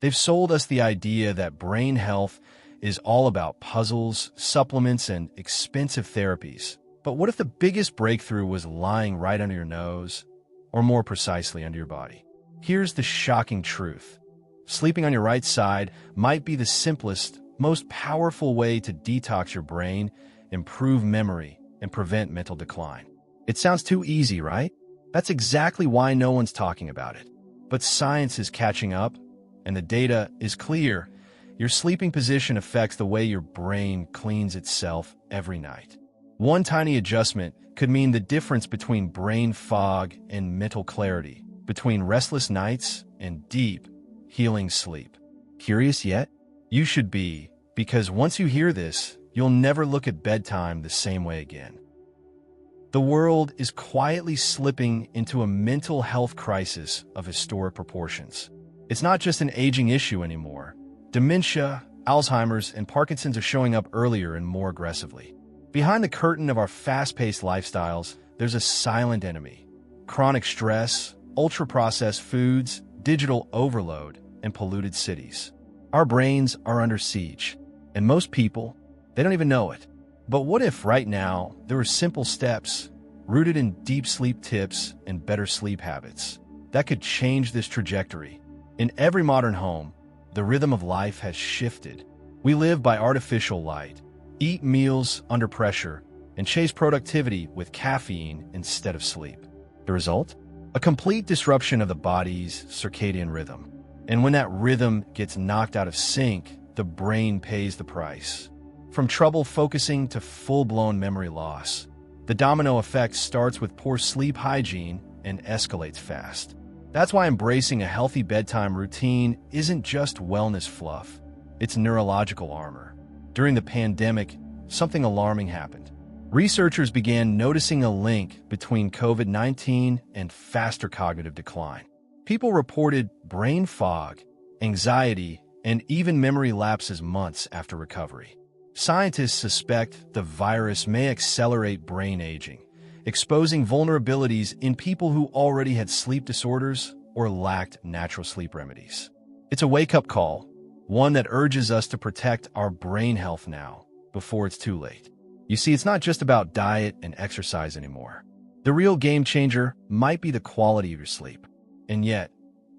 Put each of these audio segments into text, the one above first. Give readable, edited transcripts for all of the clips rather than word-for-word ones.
They've sold us the idea that brain health is all about puzzles, supplements, and expensive therapies. But what if the biggest breakthrough was lying right under your nose, or more precisely, under your body? Here's the shocking truth. Sleeping on your right side might be the simplest, most powerful way to detox your brain, improve memory, and prevent mental decline. It sounds too easy, right? That's exactly why no one's talking about it. But science is catching up, and the data is clear. Your sleeping position affects the way your brain cleans itself every night. One tiny adjustment could mean the difference between brain fog and mental clarity, between restless nights and deep, healing sleep. Curious yet? You should be, because once you hear this, you'll never look at bedtime the same way again. The world is quietly slipping into a mental health crisis of historic proportions. It's not just an aging issue anymore. Dementia, Alzheimer's, and Parkinson's are showing up earlier and more aggressively. Behind the curtain of our fast-paced lifestyles, there's a silent enemy. Chronic stress, ultra-processed foods, digital overload, and polluted cities. Our brains are under siege, and most people, they don't even know it. But what if right now there were simple steps, rooted in deep sleep tips and better sleep habits, that could change this trajectory? In every modern home, the rhythm of life has shifted. We live by artificial light, eat meals under pressure, and chase productivity with caffeine instead of sleep. The result? A complete disruption of the body's circadian rhythm. And when that rhythm gets knocked out of sync, the brain pays the price. From trouble focusing to full-blown memory loss, the domino effect starts with poor sleep hygiene and escalates fast. That's why embracing a healthy bedtime routine isn't just wellness fluff, it's neurological armor. During the pandemic, something alarming happened. Researchers began noticing a link between COVID-19 and faster cognitive decline. People reported brain fog, anxiety, and even memory lapses months after recovery. Scientists suspect the virus may accelerate brain aging, exposing vulnerabilities in people who already had sleep disorders or lacked natural sleep remedies. It's a wake-up call, one that urges us to protect our brain health now, before it's too late. You see, it's not just about diet and exercise anymore. The real game changer might be the quality of your sleep. And yet,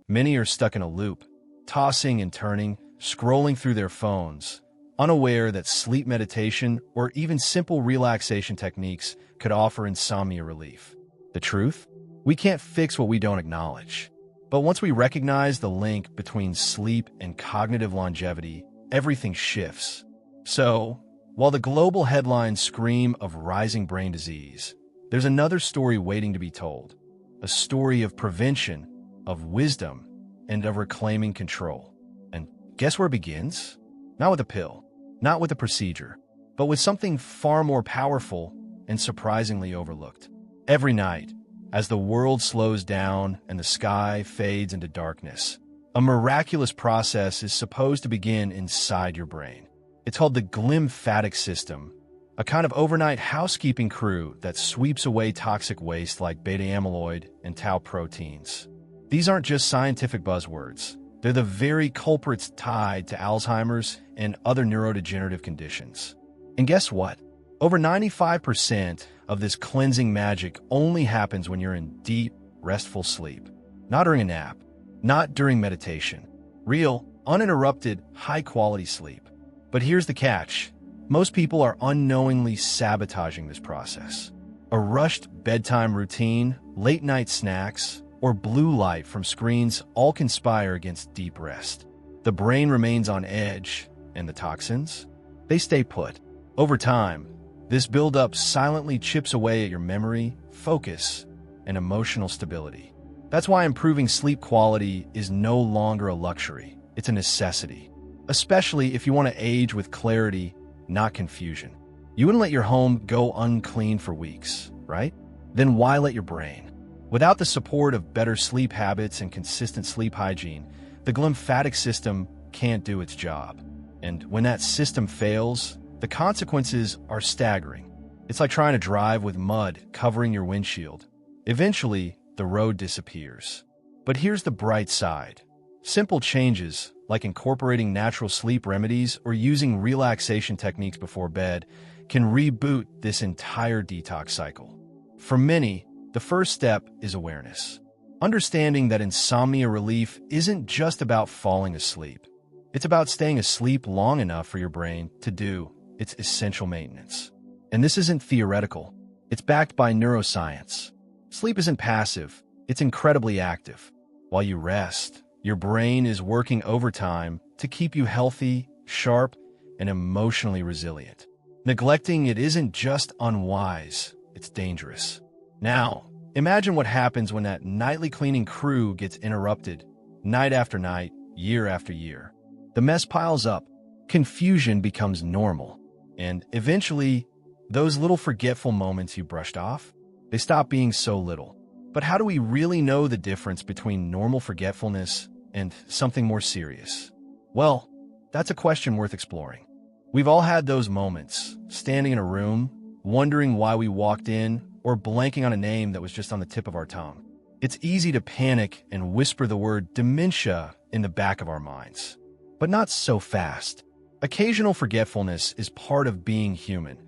many are stuck in a loop, tossing and turning, scrolling through their phones, unaware that sleep meditation or even simple relaxation techniques could offer insomnia relief. The truth? We can't fix what we don't acknowledge. But once we recognize the link between sleep and cognitive longevity, everything shifts. So, while the global headlines scream of rising brain disease, there's another story waiting to be told. A story of prevention, of wisdom, and of reclaiming control. And guess where it begins? Not with a pill, not with a procedure, but with something far more powerful and surprisingly overlooked. Every night, as the world slows down and the sky fades into darkness, a miraculous process is supposed to begin inside your brain. It's called the glymphatic system, a kind of overnight housekeeping crew that sweeps away toxic waste like beta-amyloid and tau proteins. These aren't just scientific buzzwords. They're the very culprits tied to Alzheimer's and other neurodegenerative conditions. And guess what? Over 95% of this cleansing magic only happens when you're in deep, restful sleep. Not during a nap, not during meditation. Real, uninterrupted, high-quality sleep. But here's the catch. Most people are unknowingly sabotaging this process. A rushed bedtime routine, late-night snacks, or blue light from screens all conspire against deep rest. The brain remains on edge, and the toxins? They stay put. Over time, this buildup silently chips away at your memory, focus, and emotional stability. That's why improving sleep quality is no longer a luxury. It's a necessity. Especially if you want to age with clarity, not confusion. You wouldn't let your home go unclean for weeks, right? Then why let your brain? Without the support of better sleep habits and consistent sleep hygiene, the glymphatic system can't do its job. And when that system fails, the consequences are staggering. It's like trying to drive with mud covering your windshield. Eventually, the road disappears. But here's the bright side. Simple changes, like incorporating natural sleep remedies or using relaxation techniques before bed, can reboot this entire detox cycle. For many, the first step is awareness. Understanding that insomnia relief isn't just about falling asleep. It's about staying asleep long enough for your brain to do its essential maintenance. And this isn't theoretical. It's backed by neuroscience. Sleep isn't passive. It's incredibly active. While you rest, your brain is working overtime to keep you healthy, sharp, and emotionally resilient. Neglecting it isn't just unwise, it's dangerous. Now, imagine what happens when that nightly cleaning crew gets interrupted, night after night, year after year. The mess piles up, confusion becomes normal, and eventually, those little forgetful moments you brushed off, they stop being so little. But how do we really know the difference between normal forgetfulness and something more serious? Well, that's a question worth exploring. We've all had those moments, standing in a room, wondering why we walked in, or blanking on a name that was just on the tip of our tongue. It's easy to panic and whisper the word dementia in the back of our minds. But not so fast. Occasional forgetfulness is part of being human,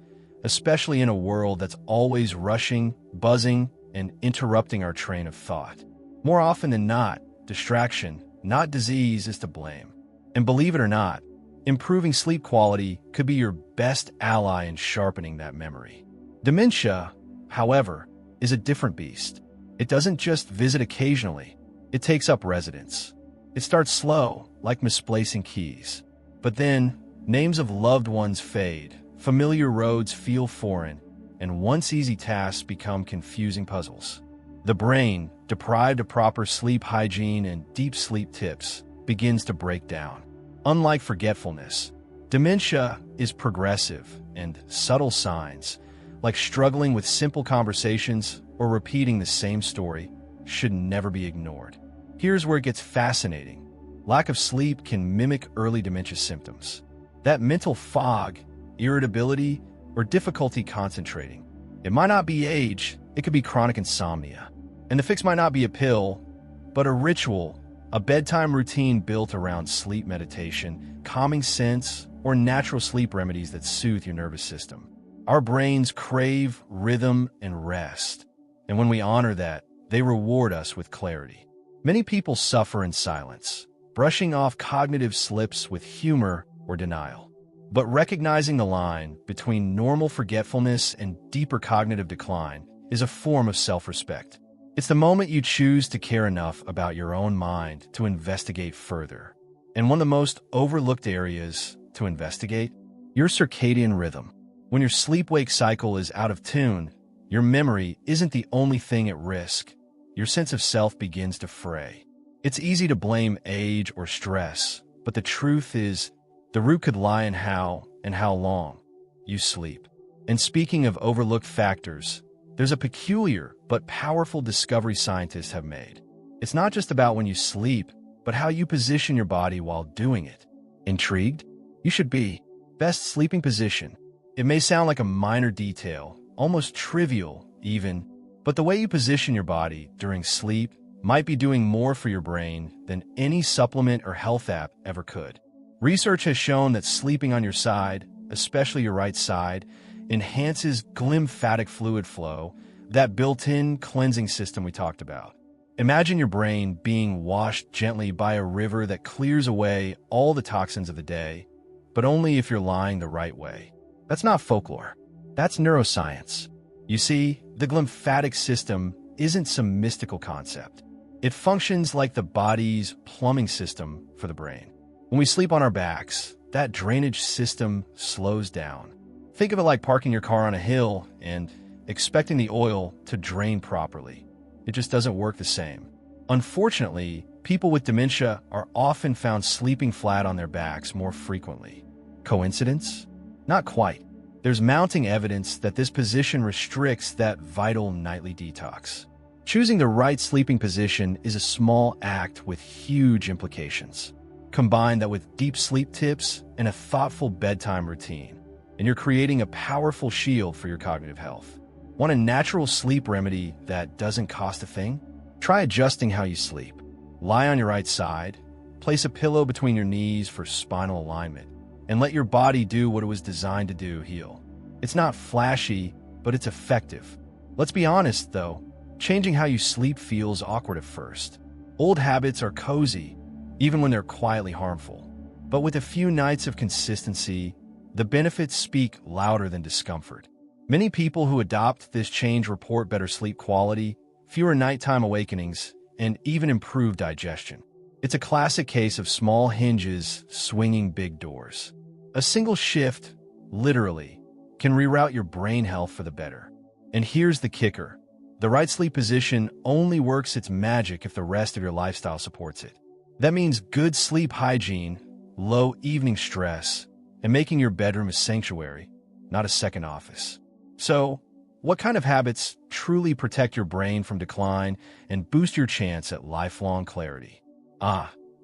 especially in a world that's always rushing, buzzing, and interrupting our train of thought. More often than not, distraction, not disease, is to blame. And believe it or not, improving sleep quality could be your best ally in sharpening that memory. Dementia, however, is a different beast. It doesn't just visit occasionally. It takes up residence. It starts slow, like misplacing keys. But then, names of loved ones fade, familiar roads feel foreign, and once easy tasks become confusing puzzles. The brain, deprived of proper sleep hygiene and deep sleep tips, begins to break down. Unlike forgetfulness, dementia is progressive, and subtle signs, like struggling with simple conversations or repeating the same story, should never be ignored. Here's where it gets fascinating. Lack of sleep can mimic early dementia symptoms. That mental fog, irritability, or difficulty concentrating. It might not be age, it could be chronic insomnia. And the fix might not be a pill, but a ritual, a bedtime routine built around sleep meditation, calming scents, or natural sleep remedies that soothe your nervous system. Our brains crave rhythm and rest. And when we honor that, they reward us with clarity. Many people suffer in silence, brushing off cognitive slips with humor or denial. But recognizing the line between normal forgetfulness and deeper cognitive decline is a form of self-respect. It's the moment you choose to care enough about your own mind to investigate further. And one of the most overlooked areas to investigate, your circadian rhythm. When your sleep-wake cycle is out of tune, your memory isn't the only thing at risk. Your sense of self begins to fray. It's easy to blame age or stress, but the truth is, the root could lie in how and how long you sleep. And speaking of overlooked factors, there's a peculiar but powerful discovery scientists have made. It's not just about when you sleep, but how you position your body while doing it. Intrigued? You should be. Best sleeping position. It may sound like a minor detail, almost trivial even, but the way you position your body during sleep might be doing more for your brain than any supplement or health app ever could. Research has shown that sleeping on your side, especially your right side, enhances glymphatic fluid flow, that built-in cleansing system we talked about. Imagine your brain being washed gently by a river that clears away all the toxins of the day, but only if you're lying the right way. That's not folklore. That's neuroscience. You see, the glymphatic system isn't some mystical concept. It functions like the body's plumbing system for the brain. When we sleep on our backs, that drainage system slows down. Think of it like parking your car on a hill and expecting the oil to drain properly. It just doesn't work the same. Unfortunately, people with dementia are often found sleeping flat on their backs more frequently. Coincidence? Not quite. There's mounting evidence that this position restricts that vital nightly detox. Choosing the right sleeping position is a small act with huge implications. Combine that with deep sleep tips and a thoughtful bedtime routine, and you're creating a powerful shield for your cognitive health. Want a natural sleep remedy that doesn't cost a thing? Try adjusting how you sleep. Lie on your right side, Place a pillow between your knees for spinal alignment, and let your body do what it was designed to do, heal. It's not flashy, but it's effective. Let's be honest, though, changing how you sleep feels awkward at first. Old habits are cozy, even when they're quietly harmful. But with a few nights of consistency, the benefits speak louder than discomfort. Many people who adopt this change report better sleep quality, fewer nighttime awakenings, and even improved digestion. It's a classic case of small hinges swinging big doors. A single shift, literally, can reroute your brain health for the better. And here's the kicker. The right sleep position only works its magic if the rest of your lifestyle supports it. That means good sleep hygiene, low evening stress, and making your bedroom a sanctuary, not a second office. So, what kind of habits truly protect your brain from decline and boost your chance at lifelong clarity?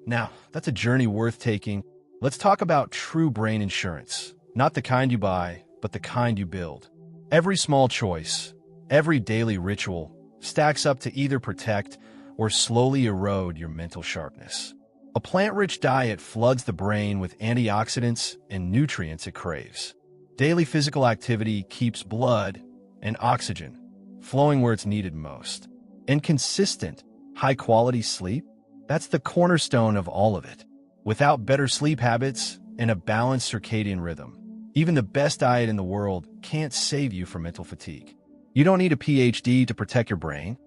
Now, that's a journey worth taking. Let's talk about true brain insurance. Not the kind you buy, but the kind you build. Every small choice, every daily ritual, stacks up to either protect or slowly erode your mental sharpness. A plant-rich diet floods the brain with antioxidants and nutrients it craves. Daily physical activity keeps blood and oxygen flowing where it's needed most. And consistent, high-quality sleep, that's the cornerstone of all of it. Without better sleep habits and a balanced circadian rhythm, even the best diet in the world can't save you from mental fatigue. You don't need a PhD to protect your brain.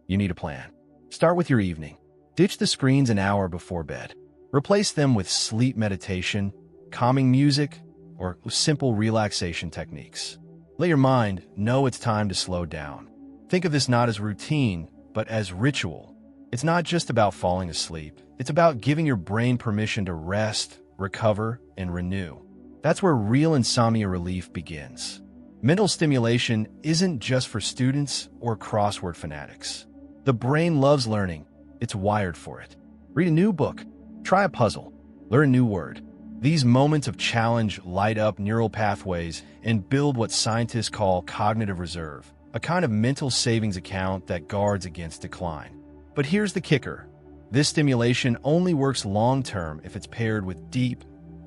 You need a plan. Start with your evening. Ditch the screens an hour before bed. Replace them with sleep meditation, calming music, or simple relaxation techniques. Let your mind know it's time to slow down. Think of this not as routine, but as ritual. It's not just about falling asleep. It's about giving your brain permission to rest, recover, and renew. That's where real insomnia relief begins. Mental stimulation isn't just for students or crossword fanatics. The brain loves learning. It's wired for it. Read a new book. Try a puzzle. Learn a new word. These moments of challenge light up neural pathways and build what scientists call cognitive reserve, a kind of mental savings account that guards against decline. But here's the kicker. This stimulation only works long-term if it's paired with deep,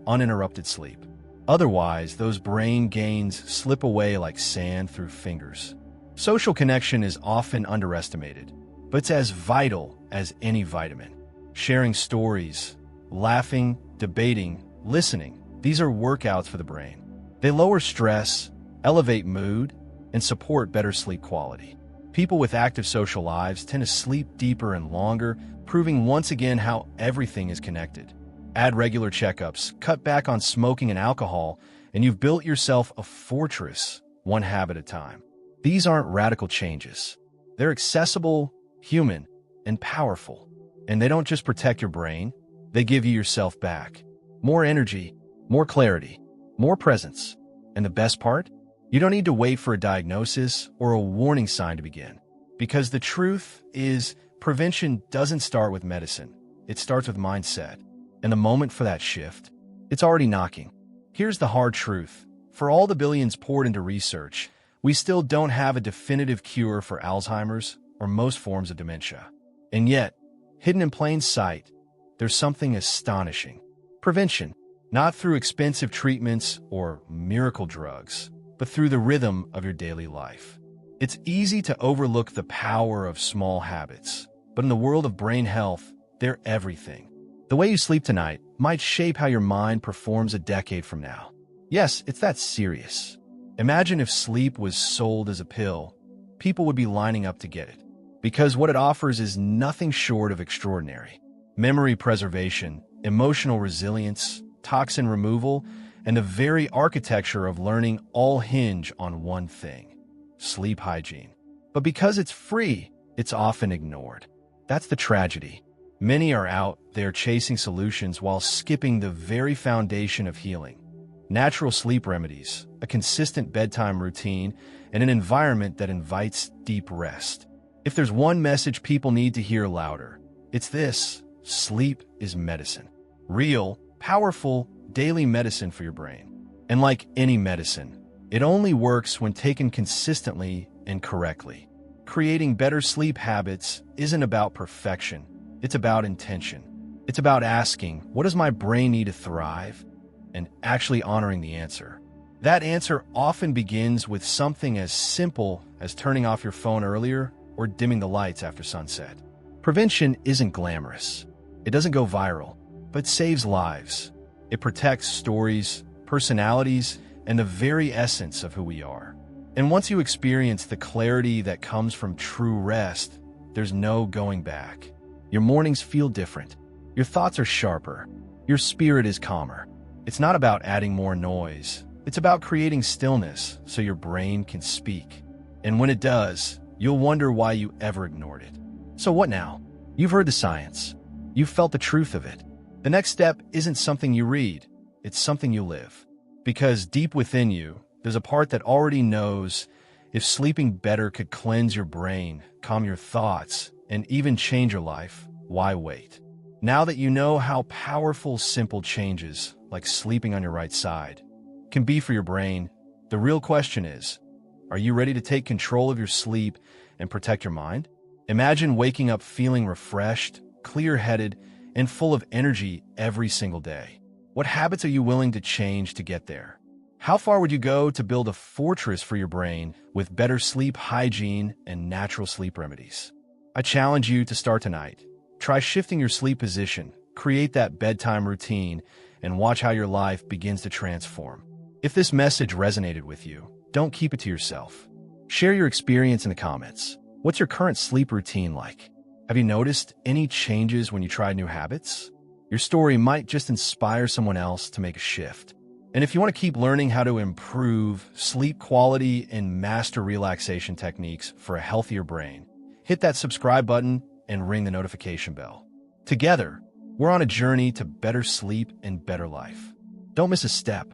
uninterrupted sleep. Otherwise, those brain gains slip away like sand through fingers. Social connection is often underestimated, but it's as vital as any vitamin. Sharing stories, laughing, debating, listening, these are workouts for the brain. They lower stress, elevate mood, and support better sleep quality. People with active social lives tend to sleep deeper and longer, proving once again how everything is connected. Add regular checkups, cut back on smoking and alcohol, and you've built yourself a fortress, one habit at a time. These aren't radical changes. They're accessible, human, and powerful. And they don't just protect your brain, they give you yourself back. More energy, more clarity, more presence. And the best part? You don't need to wait for a diagnosis or a warning sign to begin. Because the truth is, prevention doesn't start with medicine. It starts with mindset. And the moment for that shift, it's already knocking. Here's the hard truth. For all the billions poured into research, we still don't have a definitive cure for Alzheimer's or most forms of dementia. And yet, hidden in plain sight, there's something astonishing. Prevention, not through expensive treatments or miracle drugs, but through the rhythm of your daily life. It's easy to overlook the power of small habits, but in the world of brain health, they're everything. The way you sleep tonight might shape how your mind performs a decade from now. Yes, it's that serious. Imagine if sleep was sold as a pill, people would be lining up to get it. Because what it offers is nothing short of extraordinary. Memory preservation, emotional resilience, toxin removal, and the very architecture of learning all hinge on one thing: sleep hygiene. But because it's free, it's often ignored. That's the tragedy. Many are out there chasing solutions while skipping the very foundation of healing. Natural sleep remedies, a consistent bedtime routine, and an environment that invites deep rest. If there's one message people need to hear louder, it's this: sleep is medicine. Real, powerful, daily medicine for your brain. And like any medicine, it only works when taken consistently and correctly. Creating better sleep habits isn't about perfection, it's about intention. It's about asking, what does my brain need to thrive? And actually honoring the answer. That answer often begins with something as simple as turning off your phone earlier or dimming the lights after sunset. Prevention isn't glamorous. It doesn't go viral, but saves lives. It protects stories, personalities, and the very essence of who we are. And once you experience the clarity that comes from true rest, there's no going back. Your mornings feel different. Your thoughts are sharper. Your spirit is calmer. It's not about adding more noise. It's about creating stillness so your brain can speak. And when it does, you'll wonder why you ever ignored it. So what now? You've heard the science. You've felt the truth of it. The next step isn't something you read. It's something you live. Because deep within you, there's a part that already knows if sleeping better could cleanse your brain, calm your thoughts, and even change your life, why wait? Now that you know how powerful simple changes, like sleeping on your right side, can be for your brain, the real question is, are you ready to take control of your sleep and protect your mind? Imagine waking up feeling refreshed, clear-headed, and full of energy every single day. What habits are you willing to change to get there? How far would you go to build a fortress for your brain with better sleep hygiene and natural sleep remedies? I challenge you to start tonight. Try shifting your sleep position, create that bedtime routine, and watch how your life begins to transform. If this message resonated with you, don't keep it to yourself. Share your experience in the comments. What's your current sleep routine like? Have you noticed any changes when you try new habits? Your story might just inspire someone else to make a shift. And if you want to keep learning how to improve sleep quality and master relaxation techniques for a healthier brain, hit that subscribe button and ring the notification bell. Together, we're on a journey to better sleep and better life. Don't miss a step.